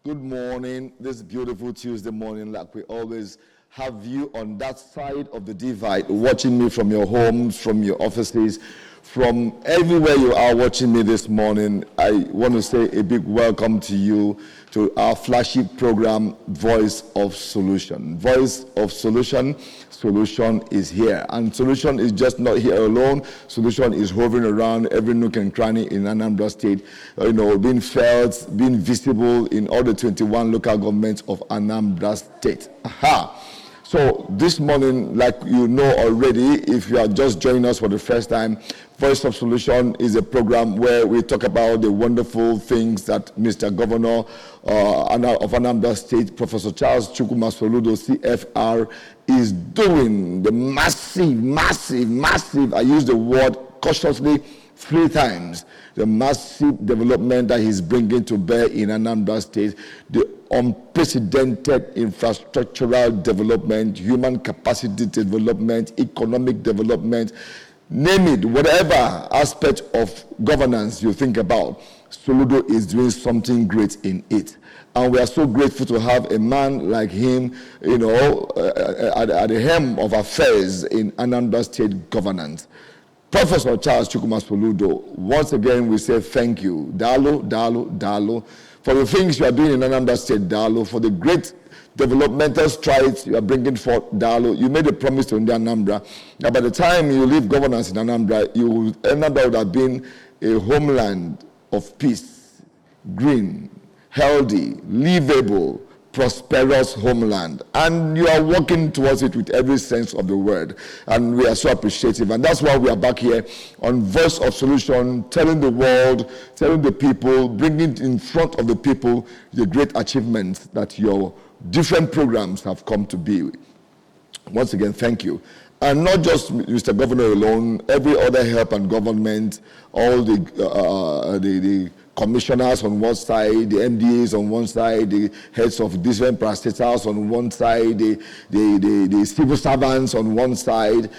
Good morning. This beautiful Tuesday morning, like we always have you on that side of the divide, watching me from your homes, from your offices, from everywhere you are watching me this morning. I want to say a big welcome to you to our flagship program, Voice of Solution. Voice of Solution. Solution is here. And Solution is just not here alone. Solution is hovering around every nook and cranny in Anambra State, being felt, being visible in all the 21 local governments of Anambra State. Aha! So this morning, like you know already, if you are just joining us for the first time, Voice of Solution is a program where we talk about the wonderful things that Mr. Governor of Anambra State, Professor Charles Chukwuma Soludo, CFR, is doing. The massive, I use the word cautiously 3 times, the massive development that he's bringing to bear in Anambra State, the unprecedented infrastructural development, human capacity development, economic development, name it, whatever aspect of governance you think about, Soludo is doing something great in it. And we are so grateful to have a man like him, at the helm of affairs in Anambra State governance. Professor Charles Chukwuma Soludo, once again we say thank you. Dalo, for the things you are doing in Anambra State, Dalo, for the great developmental strides you are bringing forth, Dalo. You made a promise to Anambra that by the time you leave governance in Anambra, Anambra would have been a homeland of peace, green, healthy, livable, prosperous homeland, and you are working towards it with every sense of the word, and we are so appreciative. And that's why we are back here on Voice of Solution, telling the world, telling the people, bringing in front of the people the great achievements that your different programs have come to be. Once again, thank you. And not just Mr. Governor alone, every other help and government, all the commissioners on one side, the MDAs on one side, the heads of different parastatals on one side, the civil servants on one side,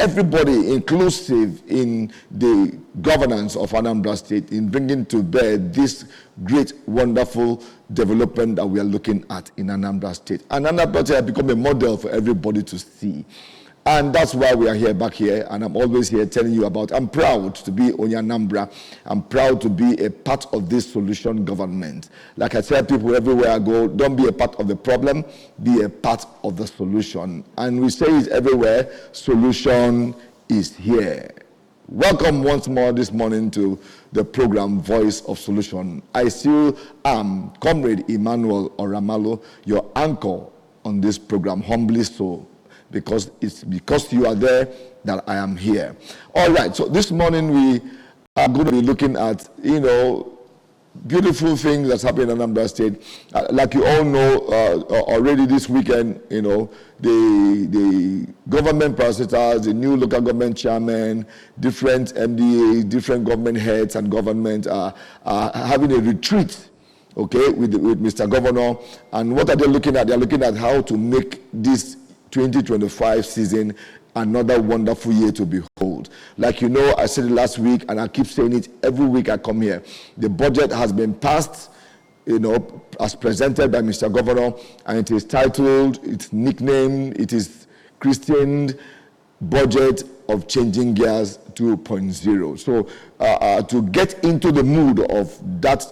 everybody inclusive in the governance of Anambra State in bringing to bear this great, wonderful development that we are looking at in Anambra State. And Anambra State has become a model for everybody to see. And that's why we are here back here, and I'm always here telling you about. I'm proud to be Anambra. I'm proud to be a part of this solution government. Like I tell people everywhere I go, don't be a part of the problem, be a part of the solution. And we say it everywhere, solution is here. Welcome once more this morning to the program Voice of Solution. I still am Comrade Emmanuel Oramalo, your anchor on this program, humbly so. Because it's because you are there that I am here. All right, so this morning we are going to be looking at, beautiful things that's happening in Anambra State. Like you all know, already this weekend, the government parastatals, the new local government chairman, different MDAs, different government heads and government are having a retreat, with Mr. Governor. And what are they looking at? They're looking at how to make this 2025 season another wonderful year to behold. Like I said it last week, and I keep saying it every week I come here. The budget has been passed, as presented by Mr. Governor, and it is titled, it's nicknamed, it is christened Budget of Changing Gears 2.0. So to get into the mood of that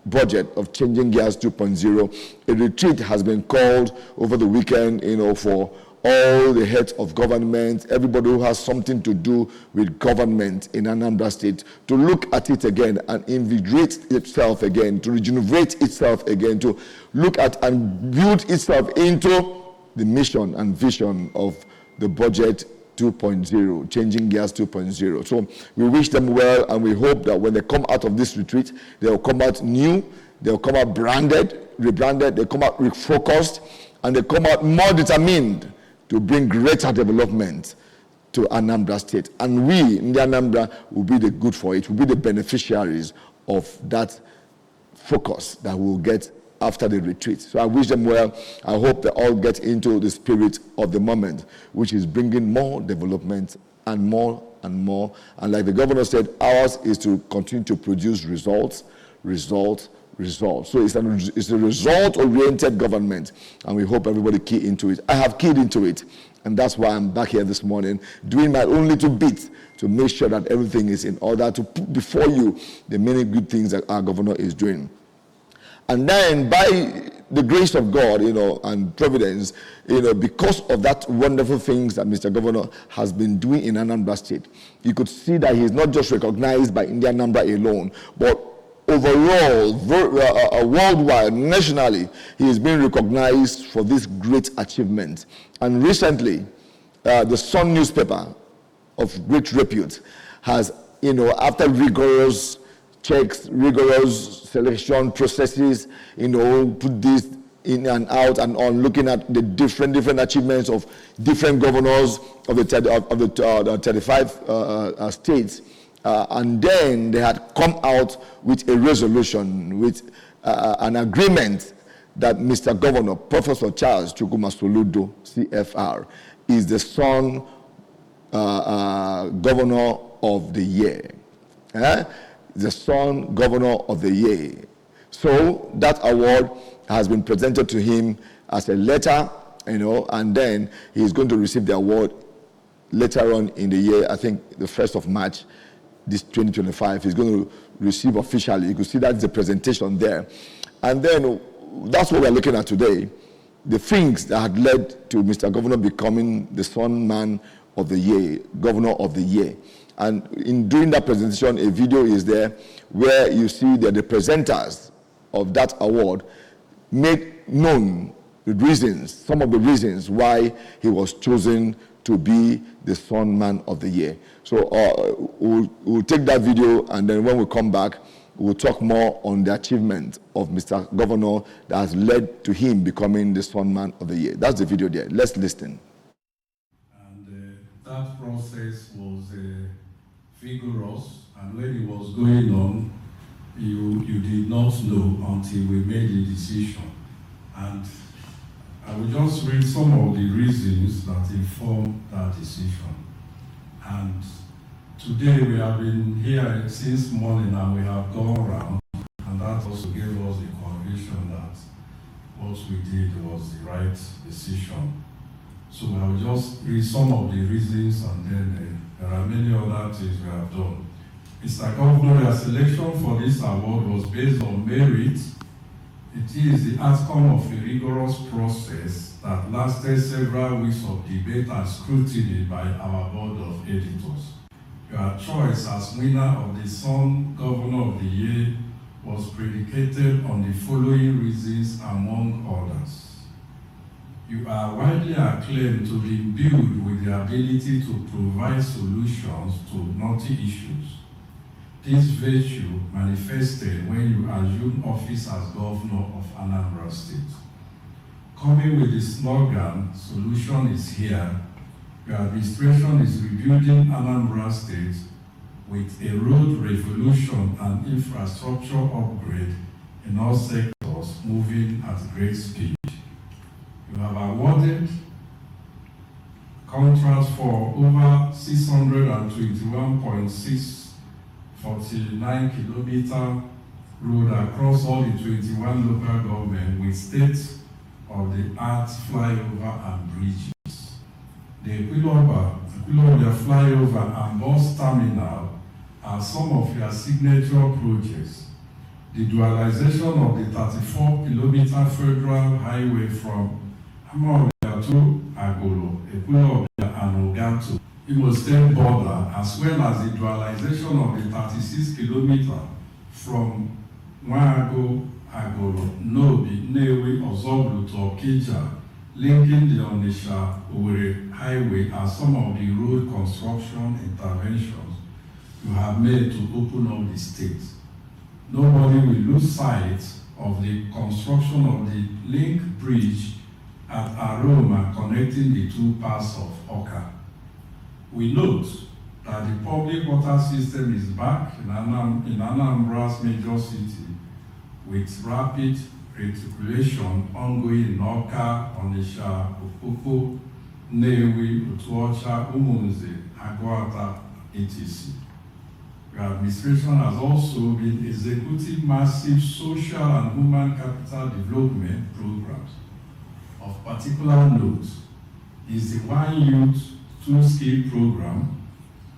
budget of Changing Gears 2.0, a retreat has been called over the weekend, for all the heads of government, everybody who has something to do with government in Anambra State, to look at it again and invigorate itself again, to regenerate itself again, to look at and build itself into the mission and vision of the budget 2.0, Changing Gears 2.0. So we wish them well, and we hope that when they come out of this retreat, they'll come out new, they'll come out rebranded, they come out refocused, and they come out more determined to bring greater development to Anambra State. And we in the Anambra will be the good for it, will be the beneficiaries of that focus that we'll get after the retreat. So I wish them well. I hope they all get into the spirit of the moment, which is bringing more development and more and more. And like the governor said, ours is to continue to produce results, results. So it's a result-oriented government, and we hope everybody key into it. I have keyed into it, and that's why I'm back here this morning, doing my own little bit to make sure that everything is in order, to put before you the many good things that our governor is doing. And then by the grace of God, and providence, because of that wonderful things that Mr. Governor has been doing in Anambra State, you could see that he's not just recognized by India Anambra alone, but overall, worldwide, nationally, he is being recognized for this great achievement. And recently, the Sun newspaper of great repute has, after rigorous checks, rigorous selection processes, put this in and out and on, looking at the different achievements of different governors of the 35 states. And then they had come out with a resolution, with an agreement that Mr. Governor, Professor Charles Chukwuma Soludo, CFR, is the Sun Governor of the Year. The Sun Governor of the Year. So that award has been presented to him as a letter, and then he's going to receive the award later on in the year. I think the 1st of March, this 2025, he's going to receive officially. You can see that's the presentation there. And then that's what we're looking at today. The things that had led to Mr. Governor becoming the Sun Man of the Year, Governor of the Year. And in doing that presentation, a video is there where you see that the presenters of that award made known the reasons, some of the reasons why he was chosen to be the Sun Man of the Year. So we'll take that video, and then when we come back, we'll talk more on the achievement of Mr. Governor that has led to him becoming the Sun Man of the Year. That's the video there. Let's listen. And that process was vigorous, and when it was going on, you did not know until we made the decision. And I will just read some of the reasons that informed that decision. And today we have been here since morning, and we have gone around, and that also gave us the conviction that what we did was the right decision. So I will just read some of the reasons, and then there are many other things we have done. Mr. Governor, your selection for this award was based on merit. It is the outcome of a rigorous process that lasted several weeks of debate and scrutiny by our board of editors. Your choice as winner of the Sun Governor of the Year was predicated on the following reasons, among others. You are widely acclaimed to be imbued with the ability to provide solutions to knotty issues. This virtue manifested when you assumed office as governor of Anambra State. Coming with the slogan, "Solution is here," your administration is rebuilding Anambra State with a road revolution and infrastructure upgrade in all sectors, moving at great speed. You have awarded contracts for over 621.649 kilometer road across all the 21 local governments with state-of-the-art flyover and bridges. The Equilobia flyover and bus terminal are some of your signature projects. The dualization of the 34-kilometer federal highway from Anambra to Agolo, Equilobia and Ogato, Imo State border, as well as the dualization of the 36-kilometer from Nwago, Agolo, Nobi, Newe, Ozoblu to Okija, linking the Onitsha-Owerri highway, are some of the road construction interventions you have made to open up the state. Nobody will lose sight of the construction of the link bridge at Aroma connecting the two parts of Oka. We note that the public water system is back in Anambra's major city, with rapid reticulation ongoing in Oka, Onitsha, Okpoko, Nnewi, Utuocha, Umunze, Agwata, etc. We Your administration has also been executing massive social and human capital development programs. Of particular note is the One Youth, Two Skill program,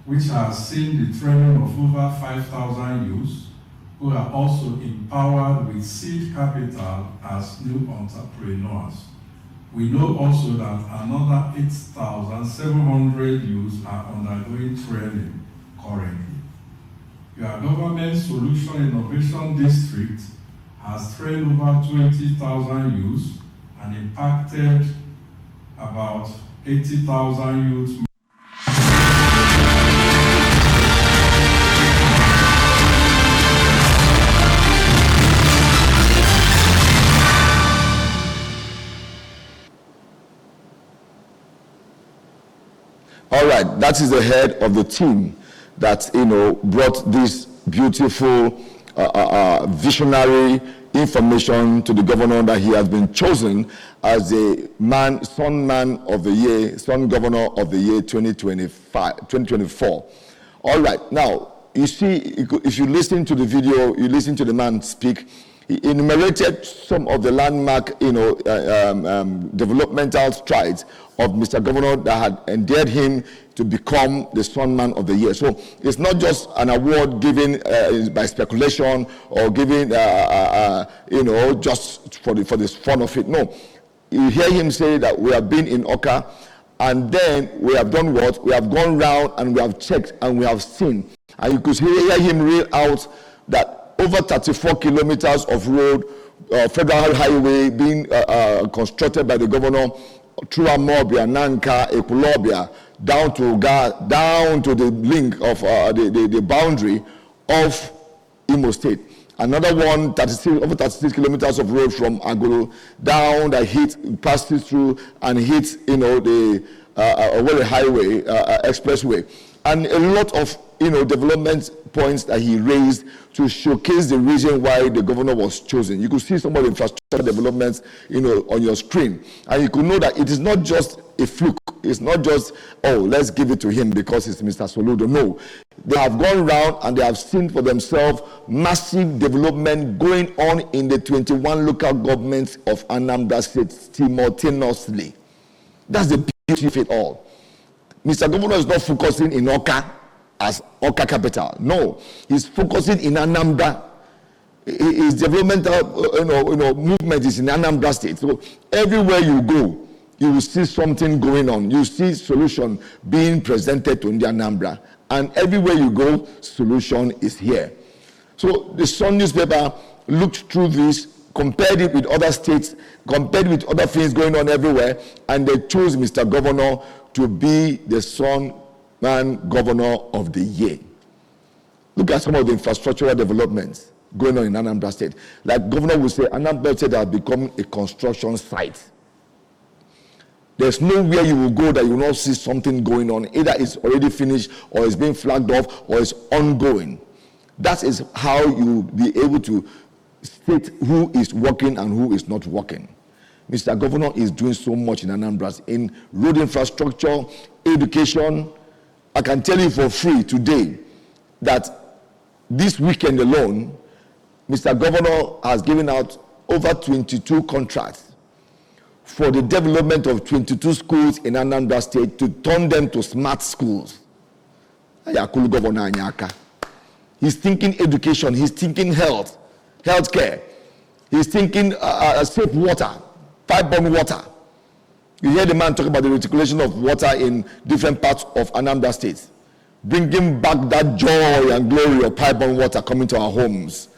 which has seen the training of over 5,000 youths who are also empowered with seed capital as new entrepreneurs. We know also that another 8,700 youths are undergoing training currently. Your government solution innovation district has trained over 20,000 youths and impacted about 80,000 youths. All right, that is the head of the team that brought this beautiful, visionary information to the governor that he has been chosen as the Son Man of the Year, Son Governor of the Year 2024. All right, now you see, if you listen to the video, you listen to the man speak. He enumerated some of the landmark, developmental strides of Mr. Governor that had endeared him to become the Son Man of the Year. So it's not just an award given by speculation or given, just for this fun of it. No, you hear him say that we have been in Oka, and then we have done what? We have gone round and we have checked and we have seen. And you could hear him reel out that over 34 kilometers of road, federal highway being constructed by the governor through Amobia, Nanka, Ekulobia, down to the link of the boundary of Imo State. Another one, over 36 kilometers of road from Agolo down that passes through and hits the highway, expressway, and a lot of development points that he raised to showcase the reason why the governor was chosen. You could see some of the infrastructure developments, on your screen, and you could know that it is not just a fluke. It's not just, let's give it to him because it's Mr. Soludo. No, they have gone round and they have seen for themselves massive development going on in the 21 local governments of Anambra State simultaneously. That's the beauty of it all. Mr. Governor is not focusing in Oka as Oka capital. No, he's focusing in Anambra. His developmental movement is in Anambra State. So everywhere you go, you will see something going on. You see solution being presented to the Anambra. And everywhere you go, solution is here. So the Sun newspaper looked through this, compared it with other states, compared with other things going on everywhere, and they chose Mr. Governor to be the Son Man Governor of the Year. Look at some of the infrastructural developments going on in Anambra State. Like Governor will say, Anambra State has become a construction site. There's nowhere you will go that you will not see something going on. Either it's already finished, or it's being flagged off, or it's ongoing. That is how you will be able to state who is working and who is not working. Mr. Governor is doing so much in Anambra, in road infrastructure, education. I can tell you for free today that this weekend alone, Mr. Governor has given out over 22 contracts for the development of 22 schools in Anambra State to turn them to smart schools. He's thinking education, he's thinking healthcare, he's thinking safe water, pipe-borne water. You hear the man talk about the reticulation of water in different parts of Anambra State, bringing back that joy and glory of pipe-borne water coming to our homes.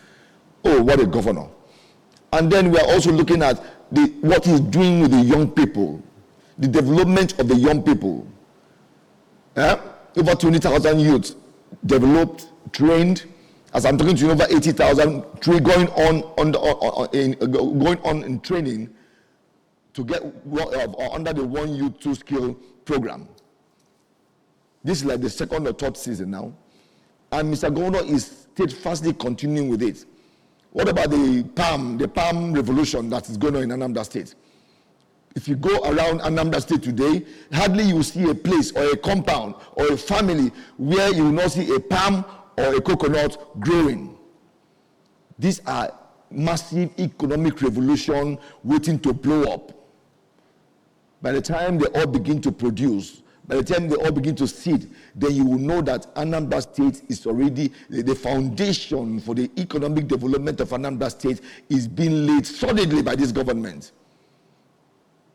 Oh, what a governor. And then we are also looking at what he's doing with the young people, the development of the young people. Over 20,000 youths developed, trained. As I'm talking to you, over 80,000 going on in training to get under the One Youth Two Skill program. This is like the second or third season now, and Mr. Governor is steadfastly continuing with it. What about the palm revolution that is going on in Anambra State? If you go around Anambra State today, hardly you will see a place or a compound or a family where you will not see a palm or a coconut growing. These are massive economic revolution waiting to blow up. By the time they all begin to produce, by the time they all begin to seed, then you will know that Anambra State is already, the foundation for the economic development of Anambra State is being laid solidly by this government.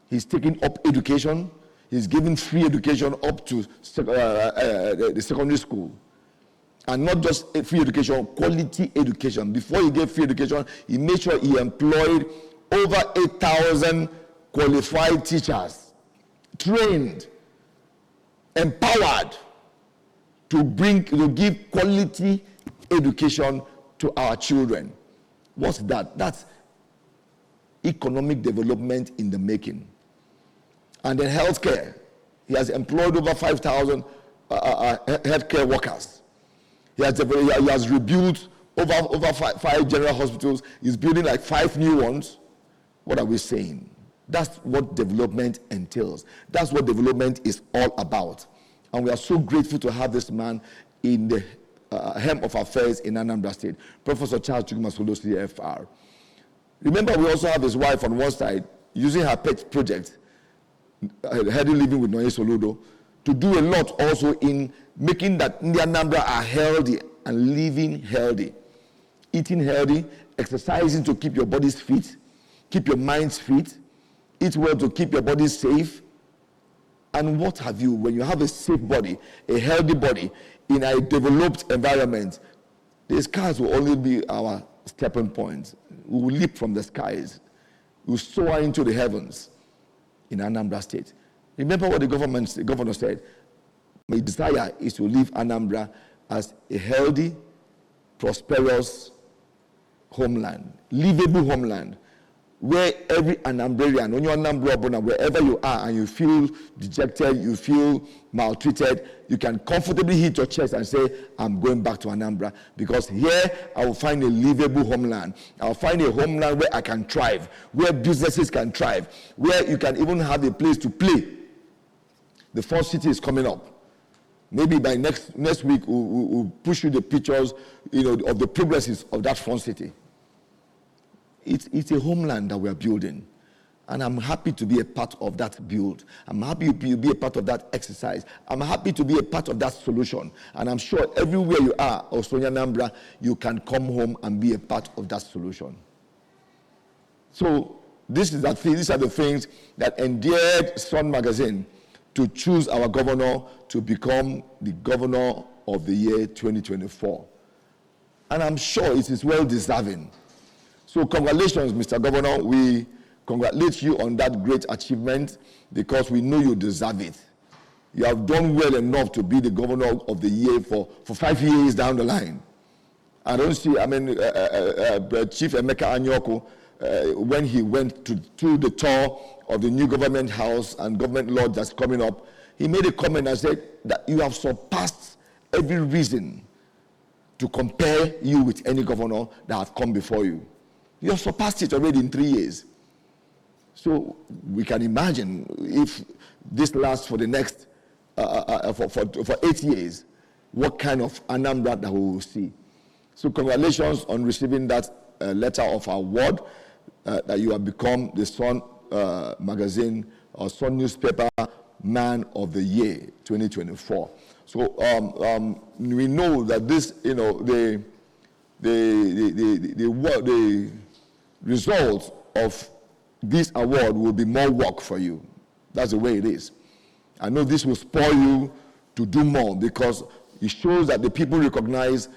He's taking up education. He's giving free education up to the secondary school. And not just free education, quality education. Before he gave free education, he made sure he employed over 8,000 qualified teachers, trained, empowered to give quality education to our children. What's that? That's economic development in the making. And then healthcare. He has employed over 5,000 healthcare workers. He has rebuilt over five general hospitals. He's building like 5 new ones. What are we saying? That's what development entails. That's what development is all about. And we are so grateful to have this man in the helm of affairs in Anambra State, Professor Charles Chukwumasolo, CFR. Remember, we also have his wife on one side, using her pet project, Healthy Living with Noye Soludo, to do a lot also in making that the Anambra are healthy and living healthy. Eating healthy, exercising to keep your bodies fit, keep your minds fit, eat well to keep your body safe. And what have you, when you have a safe body, a healthy body, in a developed environment, the skies will only be our stepping point. We will leap from the skies. We will soar into the heavens in Anambra State. Remember what the governor said? My desire is to leave Anambra as a healthy, prosperous homeland, livable homeland, where every Anambrarian, when you're Anambra, wherever you are and you feel dejected, you feel maltreated, you can comfortably hit your chest and say, I'm going back to Anambra, because here I will find a livable homeland. I'll find a homeland where I can thrive, where businesses can thrive, where you can even have a place to play. The first city is coming up. Maybe by next week we'll push you the pictures, of the progresses of that front city. It's a homeland that we are building. And I'm happy to be a part of that build. I'm happy to be a part of that exercise. I'm happy to be a part of that solution. And I'm sure everywhere you are, also in Anambra, you can come home and be a part of that solution. So these are the things that endeared Sun Magazine to choose our governor to become the governor of the year 2024. And I'm sure it is well deserving. So congratulations, Mr. Governor. We congratulate you on that great achievement because we know you deserve it. You have done well enough to be the governor of the year for 5 years down the line. I don't see, Chief Emeka Anyoko, when he went to the tour of the new government house and government law that's coming up, he made a comment and said that you have surpassed every reason to compare you with any governor that have come before you. You have surpassed it already in 3 years. So we can imagine if this lasts for the next, for 8 years, what kind of Anambra that we will see. So congratulations on receiving that letter of award, that you have become the Sun Magazine or Sun Newspaper Man of the Year 2024. So we know that this, the result of this award will be more work for you. That's the way it is. I know this will spur you to do more because it shows that the people recognize,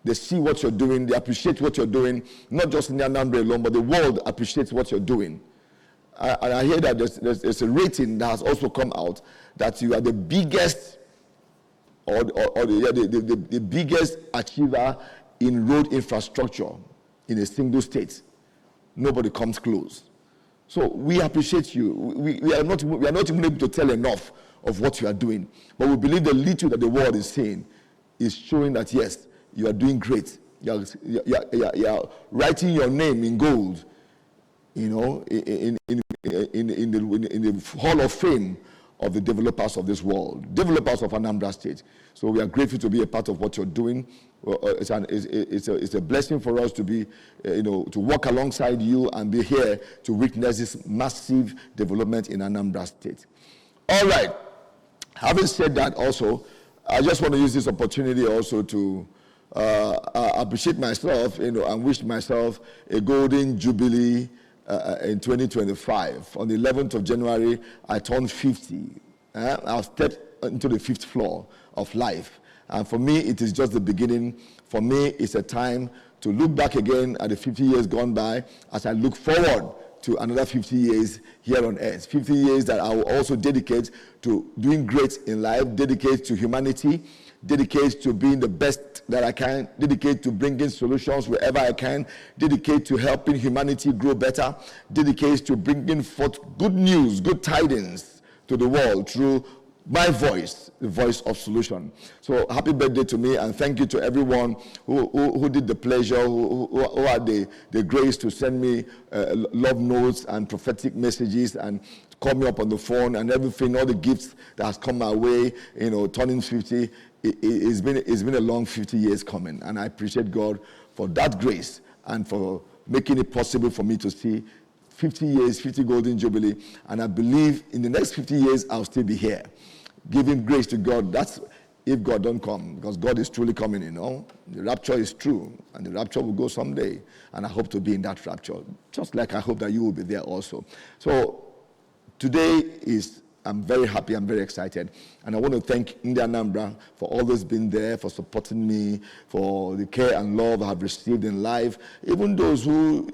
they see what you're doing, they appreciate what you're doing, not just in Anambra alone, but the world appreciates what you're doing. And I hear that there's a rating that has also come out that you are the biggest the biggest achiever in road infrastructure in a single state. Nobody comes close. So we appreciate you. We are not even able to tell enough of what you are doing. But we believe the little that the world is saying is showing that, yes, you are doing great. You are writing your name in gold, in the Hall of Fame of the developers of this world, developers of Anambra State. So we are grateful to be a part of what you're doing. It's a blessing for us to be, to walk alongside you and be here to witness this massive development in Anambra State. All right. Having said that, also, I just want to use this opportunity also to appreciate myself, and wish myself a golden jubilee in 2025. On the 11th of January, I turned 50. I've stepped into the 5th floor of life. And for me, it is just the beginning. For me, it's a time to look back again at the 50 years gone by as I look forward to another 50 years here on earth. 50 years that I will also dedicate to doing great in life, dedicate to humanity, dedicate to being the best that I can, dedicate to bringing solutions wherever I can, dedicate to helping humanity grow better, dedicate to bringing forth good news, good tidings to the world through my voice, the voice of solution. So happy birthday to me, and thank you to everyone who did the pleasure, who had the grace to send me love notes and prophetic messages and call me up on the phone and everything, all the gifts that has come my way, turning 50. It's been a long 50 years coming, and I appreciate God for that grace and for making it possible for me to see 50 years, 50 golden jubilee, and I believe in the next 50 years I'll still be here, giving grace to God. That's if God don't come, because God is truly coming, The rapture is true, and the rapture will go someday, and I hope to be in that rapture, just like I hope that you will be there also. So today I'm very happy, I'm very excited, and I want to thank India Anambra for always being there, for supporting me, for the care and love I have received in life. Even those who,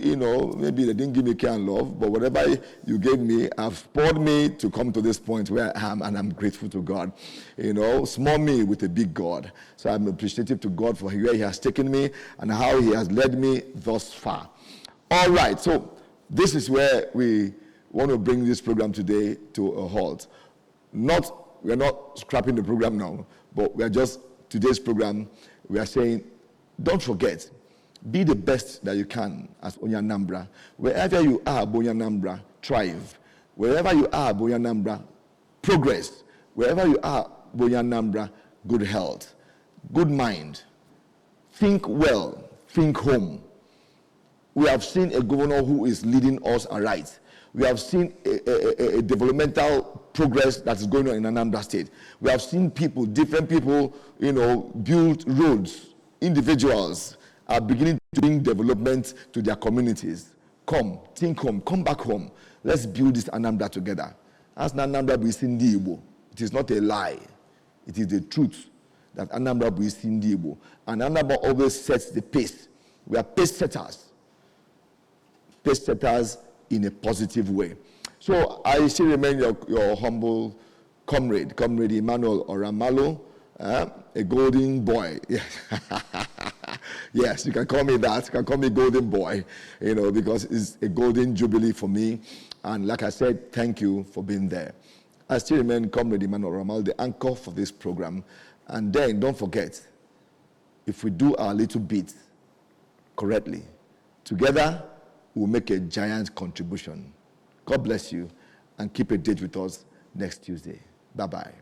maybe they didn't give me care and love, but whatever you gave me have spurred me to come to this point where I am, and I'm grateful to God. Small me with a big God. So I'm appreciative to God for where He has taken me and how He has led me thus far. All right, so this is where we want to bring this program today to a halt. We're not scrapping the program now, but today's program, we are saying, don't forget, be the best that you can as Onyanambra. Wherever you are, Onyanambra, thrive. Wherever you are, Onyanambra, progress. Wherever you are, Onyanambra, good health, good mind. Think well, think home. We have seen a governor who is leading us aright. We have seen a developmental progress that is going on in Anambra State. We have seen different people, build roads. Individuals are beginning to bring development to their communities. Come, think home, come back home. Let's build this Anambra together. As Anambra be Sindi Igbo, it is not a lie. It is the truth that Anambra be Sindi Igbo. And Anambra always sets the pace. We are pace setters. Pace setters in a positive way. So I still remain your humble comrade Emmanuel Oramalo, a golden boy. Yes, you can call me that. You can call me golden boy, because it's a golden jubilee for me. And like I said, thank you for being there. I still remain comrade Emmanuel Oramalo, the anchor for this program. And then don't forget, if we do our little bit correctly, together, will make a giant contribution. God bless you, and keep a date with us next Tuesday. Bye-bye.